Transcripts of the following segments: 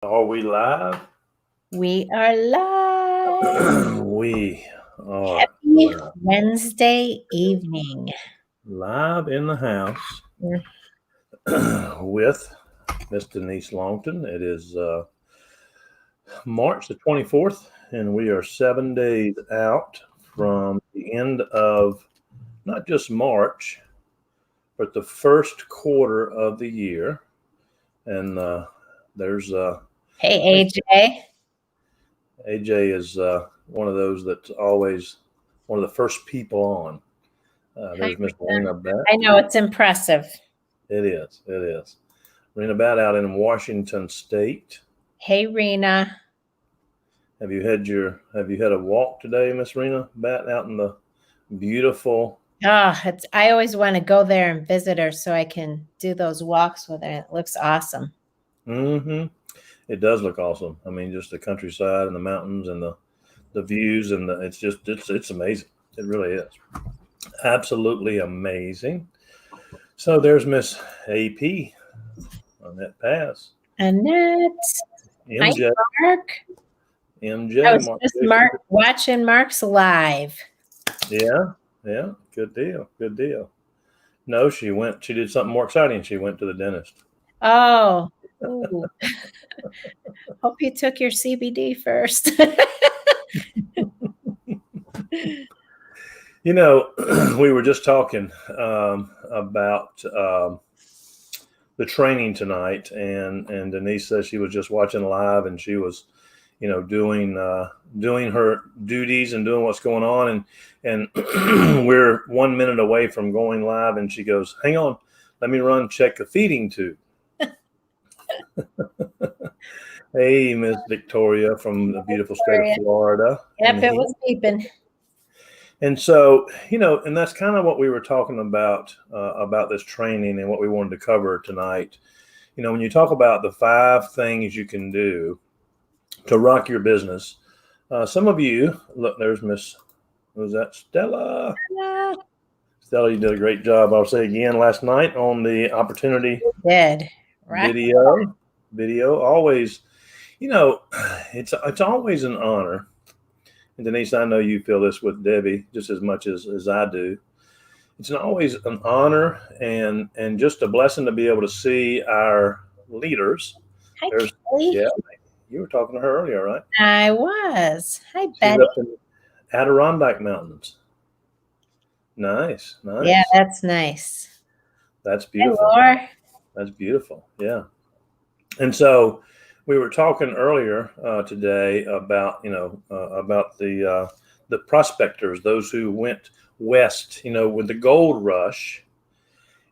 Are we live? We are live. We are Happy Wednesday evening. live in the house with Miss Denise Longtin. It is March the 24th, and we are 7 days out from the end of not just March, but the first quarter of the year. And there's Hey, AJ. AJ is one of those that's always one of the first people on. There's Miss Lena Bat. I know it's impressive. It is. It is. Rena Bat out in Washington State. Hey, Rena. Have you had a walk today, Miss Rena Bat, out in the beautiful? I always want to go there and visit her so I can do those walks with her. It looks awesome. Mm-hmm. It does look awesome. I mean, just the countryside and the mountains and the views and it's amazing. It really is. Absolutely amazing. So there's Miss AP on that pass. Annette. MJ. Hi, Mark. MJ. I was just watching Mark's live. Yeah. Good deal. No, she did something more exciting. She went to the dentist. Oh. Hope you took your CBD first. You know, we were just talking about the training tonight, and Denise says she was just watching live, and she was, doing her duties and doing what's going on, and we're 1 minute away from going live, and she goes, "Hang on, let me check the feeding tube." Hey, Miss Victoria from the beautiful state of Florida. Yep, it was beeping. And so, and that's kind of what we were talking about this training and what we wanted to cover tonight. When you talk about the 5 things you can do to rock your business, some of you, look, there's Miss, was that Stella? Stella, you did a great job. I'll say again last night on the opportunity video. Always, it's always an honor. And Denise, I know you feel this with Debbie just as much as I do. It's always an honor and just a blessing to be able to see our leaders. Hi, Kelly. Yeah, you were talking to her earlier, right? I was. Hi, She's Betty. up in Adirondack Mountains. Nice. Yeah, that's nice. That's beautiful. Hey, Laura. That's beautiful. Yeah. And so we were talking earlier today about the prospectors, those who went west, with the gold rush.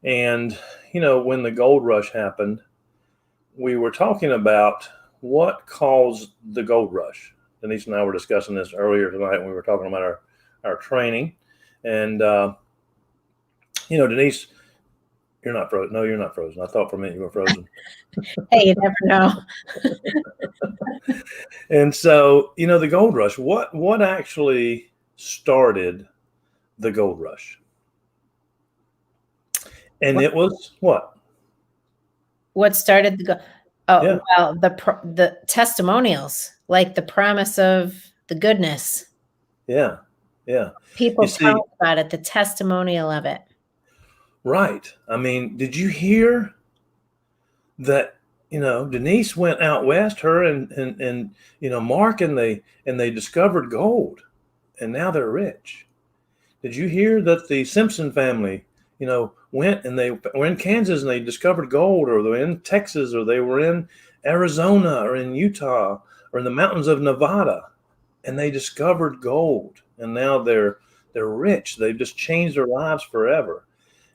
And when the gold rush happened, we were talking about what caused the gold rush. Denise and I were discussing this earlier tonight when we were talking about our training. And Denise, you're not frozen. No, you're not frozen. I thought for a minute you were frozen. Hey, you never know. And so, the gold rush, what actually started the gold rush? And it was what? What started the well, the testimonials, like the promise of the goodness. Yeah. People talk about it, the testimonial of it. Right. I mean, did you hear that? Denise went out west, her and Mark, and they discovered gold, and now they're rich. Did you hear that the Simpson family, went and they were in Kansas and they discovered gold, or they were in Texas, or they were in Arizona, or in Utah, or in the mountains of Nevada, and they discovered gold, and now they're rich. They've just changed their lives forever.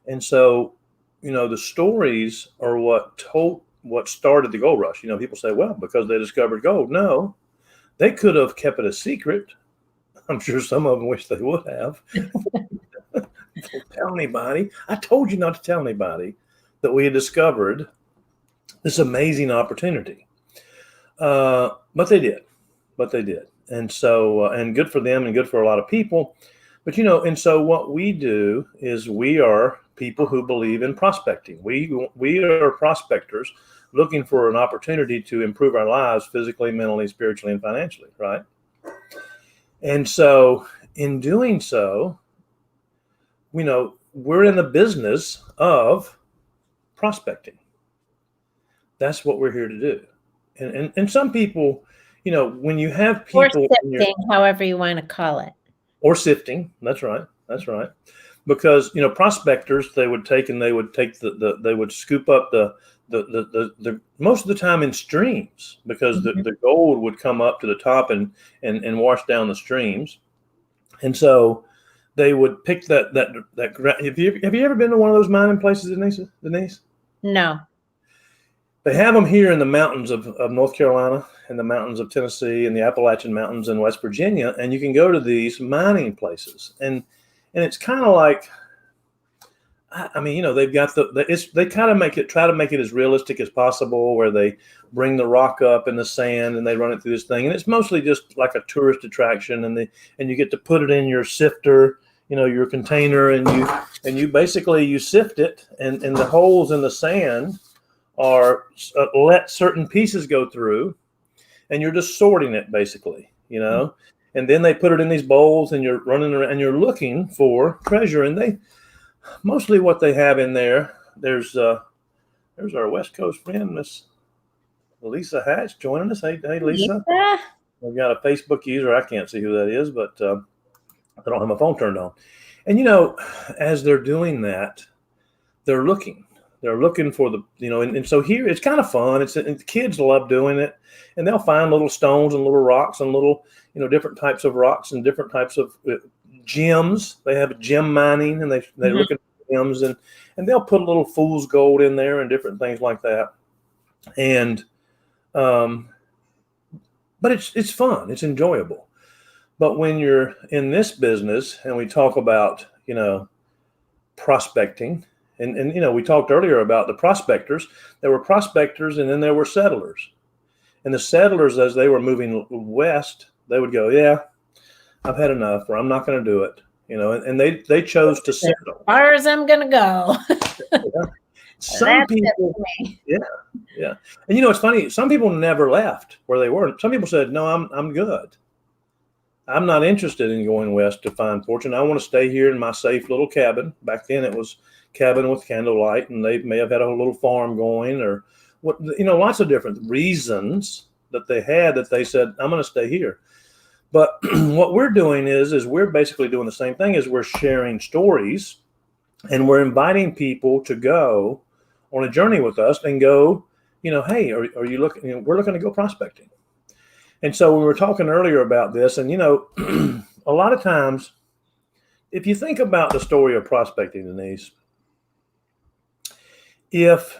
And so, the stories are what started the gold rush. People say, well, because they discovered gold. No, they could have kept it a secret. I'm sure some of them wish they would have. Don't tell anybody. I told you not to tell anybody that we had discovered this amazing opportunity. But they did. And so, and good for them and good for a lot of people. But, and so what we do is we are people who believe in prospecting. We are prospectors looking for an opportunity to improve our lives physically, mentally, spiritually, and financially, right? And so in doing so, we're in the business of prospecting. That's what we're here to do. And some people, when you have Or people sifting, however you want to call it. Or sifting, that's right. Because prospectors, they would scoop up the most of the time in streams, because the gold would come up to the top and wash down the streams. And so they would pick that. Have you ever been to one of those mining places, Denise? No. They have them here in the mountains of North Carolina, and the mountains of Tennessee, and the Appalachian Mountains in West Virginia. And you can go to these mining places, and it's kind of like, they've got they kind of try to make it as realistic as possible, where they bring the rock up in the sand and they run it through this thing, and it's mostly just like a tourist attraction, and you get to put it in your sifter, your container, and you basically sift it, and the holes in the sand are let certain pieces go through, and you're just sorting it basically, and then they put it in these bowls, and you're running around and you're looking for treasure. And they mostly, what they have in there's our West Coast friend, Miss Lisa Hatch, joining us. Hey Lisa. We've got a Facebook user. I can't see who that is, but I don't have my phone turned on. And as they're doing that, they're looking for the, and so here it's kind of fun. And the kids love doing it, and they'll find little stones and little rocks and little, different types of rocks and different types of gems. They have gem mining, and they look at gems, and they'll put a little fool's gold in there and different things like that. And, but it's fun. It's enjoyable. But when you're in this business and we talk about, prospecting, and we talked earlier about the prospectors. There were prospectors, and then there were settlers. And the settlers, as they were moving west, they would go, "Yeah, I've had enough," or "I'm not going to do it." And they chose to settle. As far as I'm going to go. Yeah. Some people, yeah. And it's funny. Some people never left where they were. Some people said, "No, I'm good. I'm not interested in going west to find fortune. I want to stay here in my safe little cabin." Back then, it was cabin with candlelight, and they may have had a little farm going, or what, lots of different reasons that they had, that they said, "I'm going to stay here." But what we're doing is we're basically doing the same thing. Is we're sharing stories, and we're inviting people to go on a journey with us and go, "Hey, are you looking?" We're looking to go prospecting. And so we were talking earlier about this, and a lot of times, if you think about the story of prospecting, Denise, if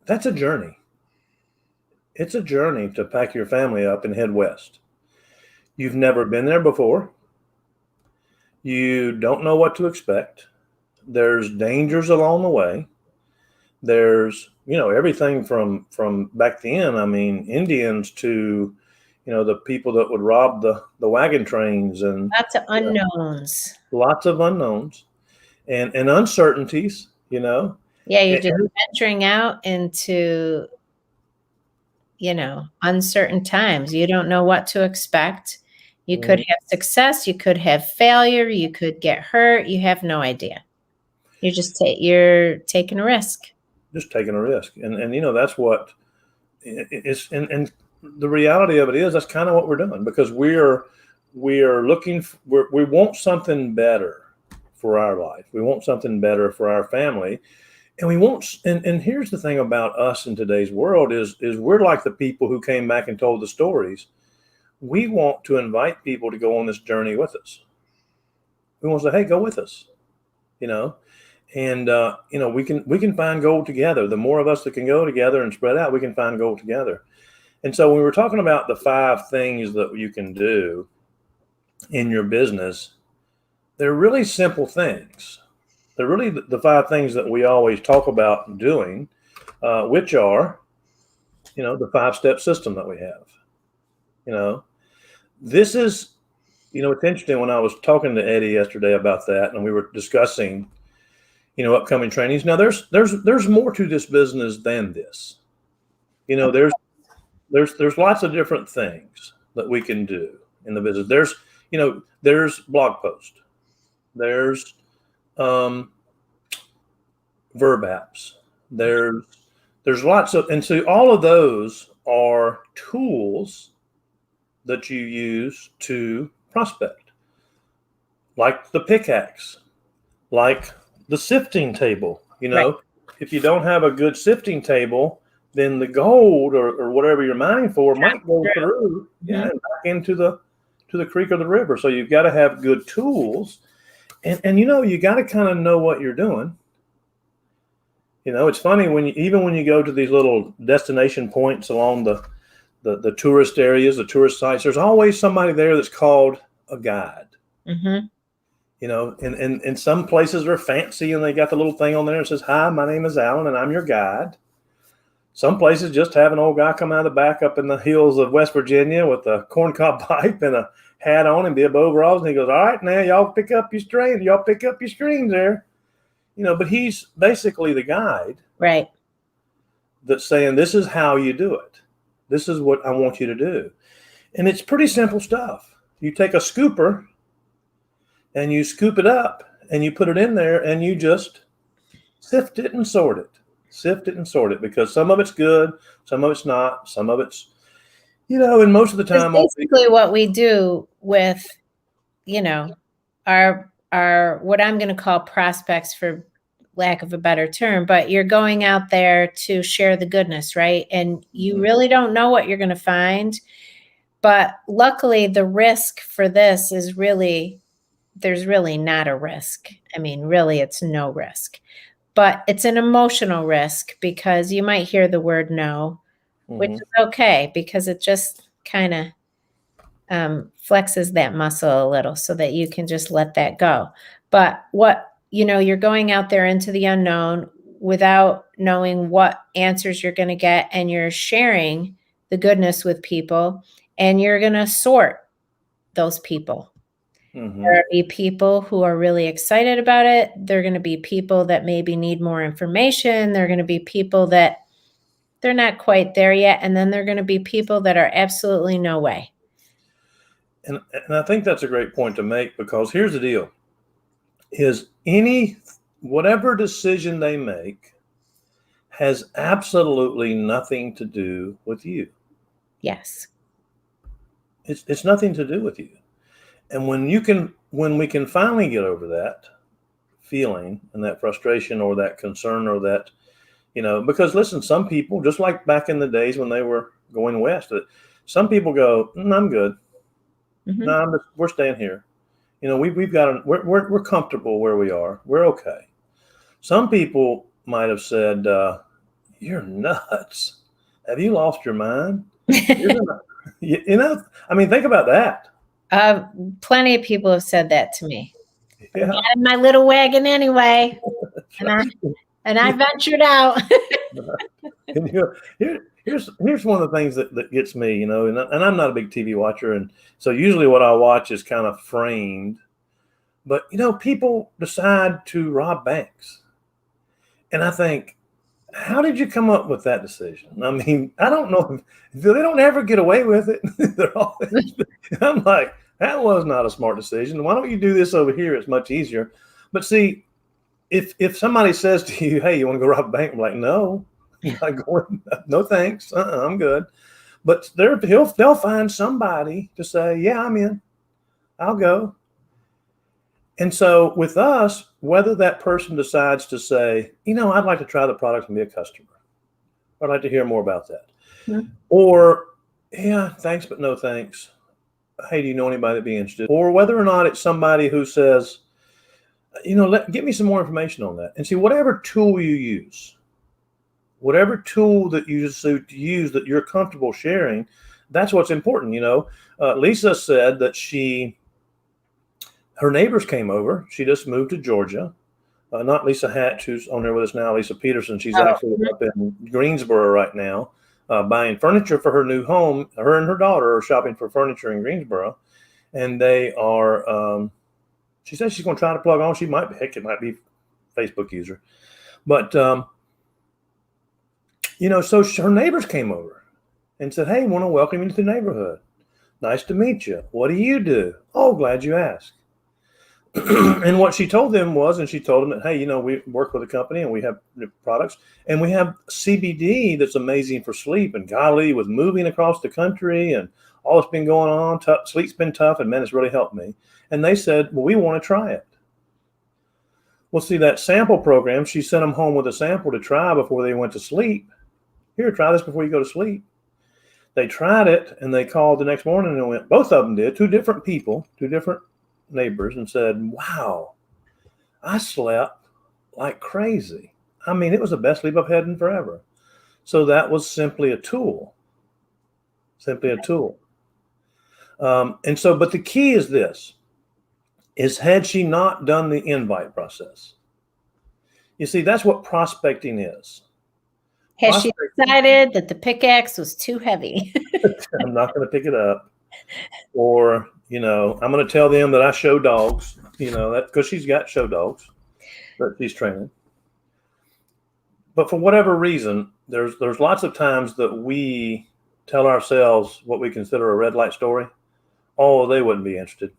that's a journey, it's a journey to pack your family up and head west. You've never been there before. You don't know what to expect. There's dangers along the way. There's, everything from back then, Indians to, the people that would rob the wagon trains, and lots of unknowns. Lots of unknowns and uncertainties, Yeah, you're just venturing out into, uncertain times. You don't know what to expect. You could have success, you could have failure, you could get hurt. You have no idea. You're taking a risk. Just taking a risk. And that's what it's, and the reality of it is, that's kind of what we're doing, because we are looking, we want something better for our life. We want something better for our family. And we want, and here's the thing about us in today's world is we're like the people who came back and told the stories. We want to invite people to go on this journey with us. We want to say, "Hey, go with us," and we can find gold together. The more of us that can go together and spread out, we can find gold together. And so when we were talking about the 5 things that you can do in your business, they're really simple things. They're really the 5 things that we always talk about doing, which are, the 5-step system that we have. This is, it's interesting. When I was talking to Eddie yesterday about that, and we were discussing, upcoming trainings. Now there's more to this business than this. There's lots of different things that we can do in the business. There's blog post. There's verb apps. There's lots of, and so all of those are tools that you use to prospect, like the pickaxe, like the sifting table. Right. If you don't have a good sifting table, then the gold or whatever you're mining for might go through, and back into the creek or the river. So you've got to have good tools, and you got to kind of know what you're doing. It's funny when you go to these little destination points along the tourist areas, the tourist sites, there's always somebody there that's called a guide. Mm-hmm. And some places are fancy and they got the little thing on there that says, "Hi, my name is Alan and I'm your guide." Some places just have an old guy come out of the back up in the hills of West Virginia with a corncob pipe and a hat on and bib overalls, and he goes, "All right, now y'all pick up your strain, y'all pick up your screens there." But he's basically the guide, right, that's saying, "This is how you do it. This is what I want you to do." And it's pretty simple stuff. You take a scooper and you scoop it up and you put it in there and you just sift it and sort it. Sift it and sort it, because some of it's good, some of it's not, some of it's, and most of the time. It's basically what we do with, our what I'm going to call prospects, for lack of a better term, but you're going out there to share the goodness, right? And you really don't know what you're going to find. But luckily, the risk for this is there's really not a risk. I mean, really, it's no risk. But it's an emotional risk, because you might hear the word no, which is okay, because it just kind of flexes that muscle a little so that you can just let that go. But you're going out there into the unknown without knowing what answers you're going to get, and you're sharing the goodness with people, and you're going to sort those people. Mm-hmm. There will be people who are really excited about it. There are going to be people that maybe need more information. There are going to be people that they're not quite there yet. And then there are going to be people that are absolutely no way. And I think that's a great point to make, because here's the deal: is whatever decision they make has absolutely nothing to do with you. Yes. It's nothing to do with you. And when we can finally get over that feeling and that frustration or that concern or that, because listen, some people, just like back in the days when they were going west, some people go, "I'm good. Mm-hmm. No, we're staying here. We're comfortable where we are. We're okay." Some people might have said, "You're nuts. Have you lost your mind?" I mean, think about that. Plenty of people have said that to me. Yeah. I got in my little wagon anyway, and I ventured out. And here's one of the things that gets me, and I'm not a big TV watcher, and so usually what I watch is kind of framed. But people decide to rob banks, and I think, how did you come up with that decision? I mean, I don't know. They don't ever get away with it. I'm like, that was not a smart decision. Why don't you do this over here? It's much easier. But see, if somebody says to you, "Hey, you want to go rob a bank?" I'm like, "No, I'm not going. No, thanks. I'm good." But they'll find somebody to say, "Yeah, I'm in. I'll go." And so with us, whether that person decides to say, "I'd like to try the product and be a customer. I'd like to hear more about that." Mm-hmm. Or, "Yeah, thanks, but no thanks. Hey, do you know anybody that'd be interested?" Or whether or not it's somebody who says, "Get me some more information on that." And see, whatever tool you use, whatever tool that you use that you're comfortable sharing, that's what's important. Lisa said that her neighbors came over. She just moved to Georgia. Not Lisa Hatch, who's on there with us now, Lisa Peterson. She's actually up in Greensboro right now, buying furniture for her new home. Her and her daughter are shopping for furniture in Greensboro. And they are, she says she's going to try to plug on. It might be Facebook user. But, so her neighbors came over and said, hey, want to welcome you to the neighborhood. Nice to meet you. What do you do? Oh, glad you asked. And what she told them was, and she told them that, hey, we work with a company and we have products and we have CBD that's amazing for sleep. And golly, with moving across the country and all that's been going on, sleep's been tough, and man, it's really helped me. And they said, well, we want to try it. Well, see, that sample program, she sent them home with a sample to try before they went to sleep. Here, try this before you go to sleep. They tried it and they called the next morning and went, both of them did, two different people, two different neighbors, and said, wow, I slept like crazy. I mean, it was the best sleep I've had in forever. So that was simply a tool. But the key is this, is had she not done the invite process? You see, that's what prospecting is. Has she decided that the pickaxe was too heavy? I'm not going to pick it up. Or, I'm going to tell them that I show dogs, that because she's got show dogs that she's training. But for whatever reason, there's lots of times that we tell ourselves what we consider a red light story. Oh, they wouldn't be interested.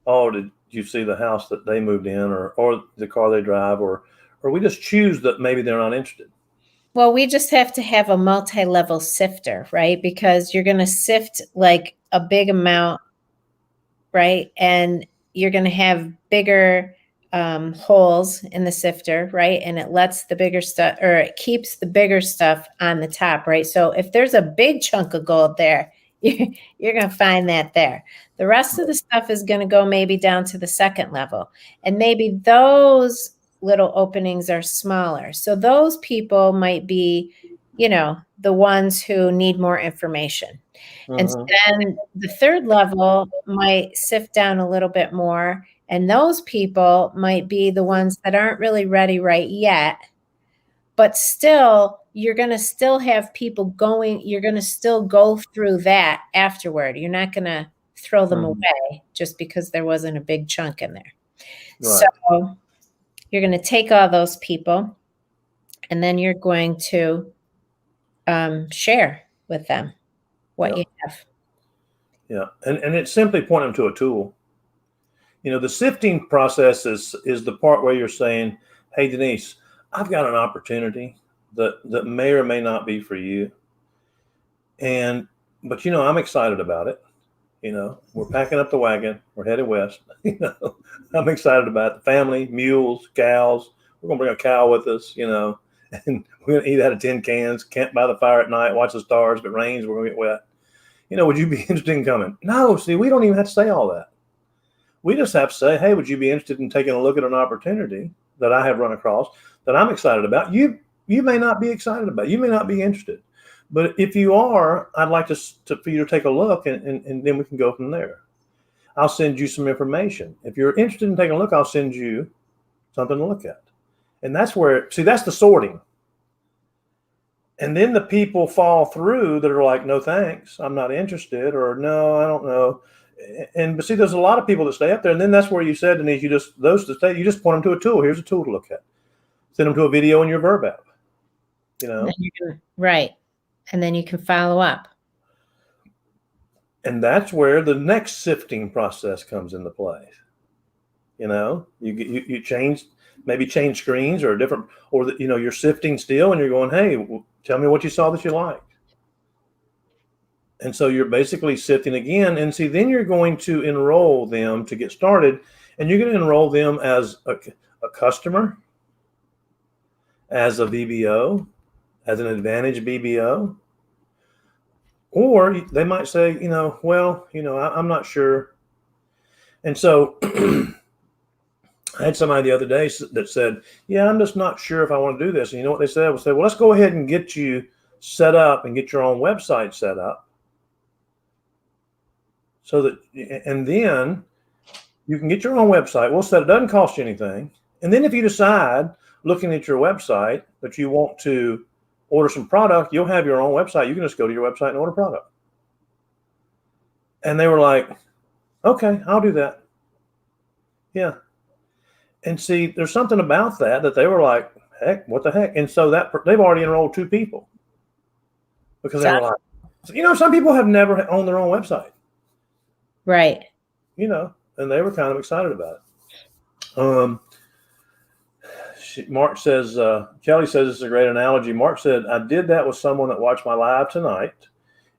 Oh, did you see the house that they moved in, or the car they drive, or we just choose that maybe they're not interested. Well, we just have to have a multi-level sifter, right? Because you're going to sift like a big amount, right? And you're going to have bigger holes in the sifter, right? And it lets the bigger stuff, or it keeps the bigger stuff on the top, right? So if there's a big chunk of gold there, you're going to find that there. The rest of the stuff is going to go maybe down to the second level. And maybe those little openings are smaller. So those people might be, the ones who need more information. And then the third level might sift down a little bit more. And those people might be the ones that aren't really ready right yet. But still, you're going to still have people going. You're going to still go through that afterward. You're not going to throw them away just because there wasn't a big chunk in there. Right. So you're going to take all those people and then you're going to share with them what you have. Yeah. And it's simply pointing them to a tool. The sifting process is the part where you're saying, hey, Denise, I've got an opportunity that may or may not be for you. But I'm excited about it. We're packing up the wagon. We're headed west. I'm excited about it. The family, mules, cows. We're going to bring a cow with us, and we're going to eat out of tin cans, camp by the fire at night, watch the stars. If it rains, we're going to get wet. Would you be interested in coming? No, see, we don't even have to say all that. We just have to say, hey, would you be interested in taking a look at an opportunity that I have run across that I'm excited about? You may not be excited about. You may not be interested. But if you are, I'd like for you to take a look, and then we can go from there. I'll send you some information. If you're interested in taking a look, I'll send you something to look at. And that's that's the sorting. And then the people fall through that are like, no, thanks, I'm not interested, or no, I don't know. But see, there's a lot of people that stay up there. And then that's where you said, Denise, you just point them to a tool. Here's a tool to look at. Send them to a video in your Verb app. Right. And then you can follow up. And that's where the next sifting process comes into play. You change screens or different, or you're sifting still and you're going, hey, tell me what you saw that you liked. And so you're basically sifting again. And see, then you're going to enroll them to get started, and you're going to enroll them as a customer, as a VBO, as an Advantage BBO. Or they might say, I'm not sure. And so I had somebody the other day that said, yeah, I'm just not sure if I want to do this. And you know what they said? They said, well, let's go ahead and get you set up and get your own website set up. So that, and then you can get your own website. We'll set it. Doesn't cost you anything. And then if you decide, looking at your website, that you want to order some product, you'll have your own website. You can just go to your website and order product. And they were like, okay, I'll do that. Yeah. And see, there's something about that they were like, heck, what the heck? And so that they've already enrolled 2 people because they So, were like, some people have never owned their own website, right. and they were kind of excited about it. Mark says, Kelly says it's a great analogy. Mark said, I did that with someone that watched my live tonight,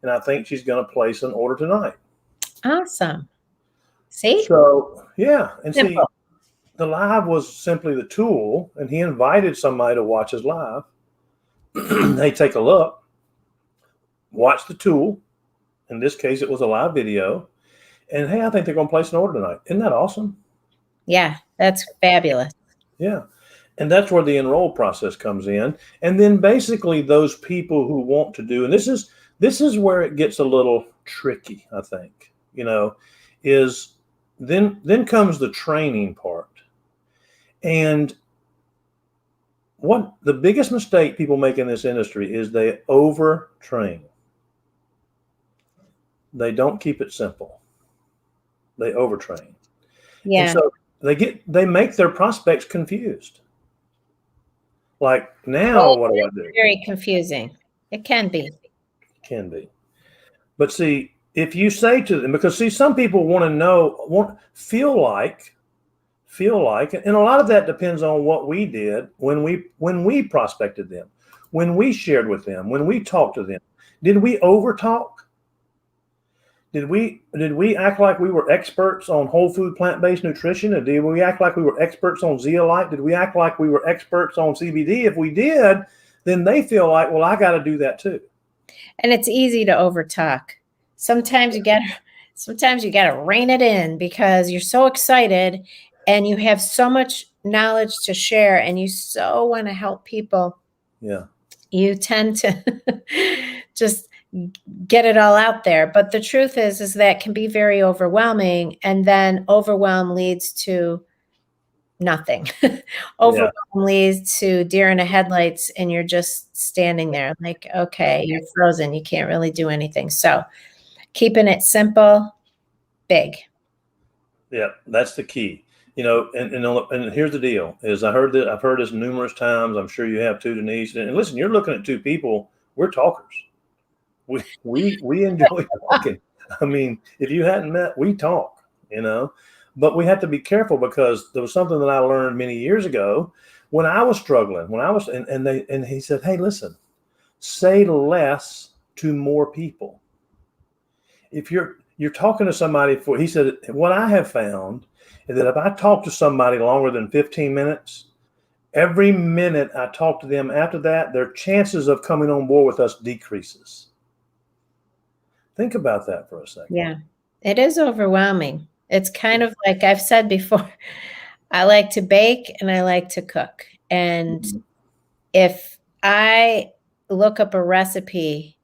and I think she's going to place an order tonight. Awesome. See? So, yeah. And Simple. see, the live was simply the tool, and he invited somebody to watch his live. They take a look, watch the tool. In this case, it was a live video. And hey, I think they're going to place an order tonight. Isn't that awesome? Yeah, that's fabulous. Yeah. And that's where the enroll process comes in. And then basically those people who want to do, and this is where it gets a little tricky, I think, is then comes the training part. And what the biggest mistake people make in this industry is they overtrain. They don't keep it simple. They overtrain. Yeah. And so they make their prospects confused. Like, now what do I do? Very confusing. It can be. Can be. But see, if you say to them, because see, some people want to know, feel like, and a lot of that depends on what we did when we prospected them, when we shared with them, when we talked to them. Did we over talk? Did we act like we were experts on whole food plant-based nutrition? Or did we act like we were experts on zeolite? Did we act like we were experts on CBD? If we did, then they feel like, well, I got to do that too. And it's easy to overtalk. Sometimes you got to rein it in because you're so excited and you have so much knowledge to share and you so want to help people. Yeah. You tend to just get it all out there. But the truth is that can be very overwhelming. And then overwhelm leads to nothing. Overwhelm leads to deer in the headlights and you're just standing there like, okay, you're frozen. You can't really do anything. So keeping it simple, big. Yeah, that's the key. And here's the deal: is I've heard this numerous times. I'm sure you have too, Denise. And listen, you're looking at 2 people. We're talkers. We enjoy talking. I mean, if you hadn't met, we talk. But we have to be careful because there was something that I learned many years ago when I was struggling. And he said, "Hey, listen, say less to more people. If you're talking to somebody he said, what I have found is that if I talk to somebody longer than 15 minutes, every minute I talk to them after that, their chances of coming on board with us decreases." Think about that for a second. Yeah, it is overwhelming. It's kind of like I've said before, I like to bake and I like to cook. And if I look up a recipe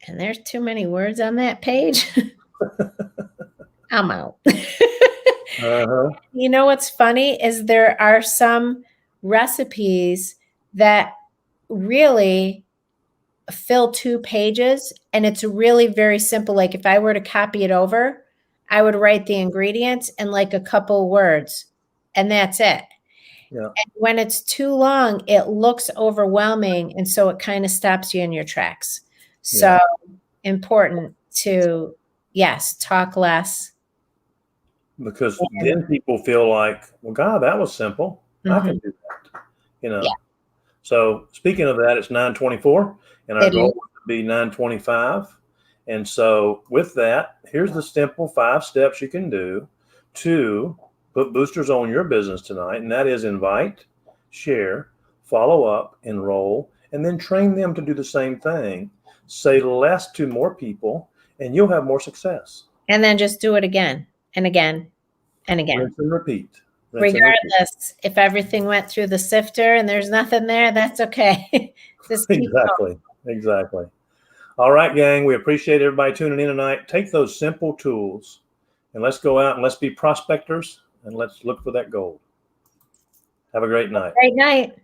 and there's too many words on that page, I'm out. You know what's funny is there are some recipes that really fill 2 pages and it's really very simple. Like if I were to copy it over, I would write the ingredients and like a couple words and that's it. Yeah. And when it's too long, it looks overwhelming. And so it kind of stops you in your tracks. So important to, yes, talk less. Because then people feel like, well, God, that was simple. I can do that. Yeah. So speaking of that, it's 9:24 and our goal would be 9:25. And so with that, here's the simple 5 steps you can do to put boosters on your business tonight. And that is invite, share, follow up, enroll, and then train them to do the same thing. Say less to more people and you'll have more success. And then just do it again and again and again. Rinse and repeat. Regardless, if everything went through the sifter and there's nothing there, that's okay. Just keep going. Exactly. All right, gang, we appreciate everybody tuning in tonight. Take those simple tools and let's go out and let's be prospectors and let's look for that gold. Have a great night. Great night.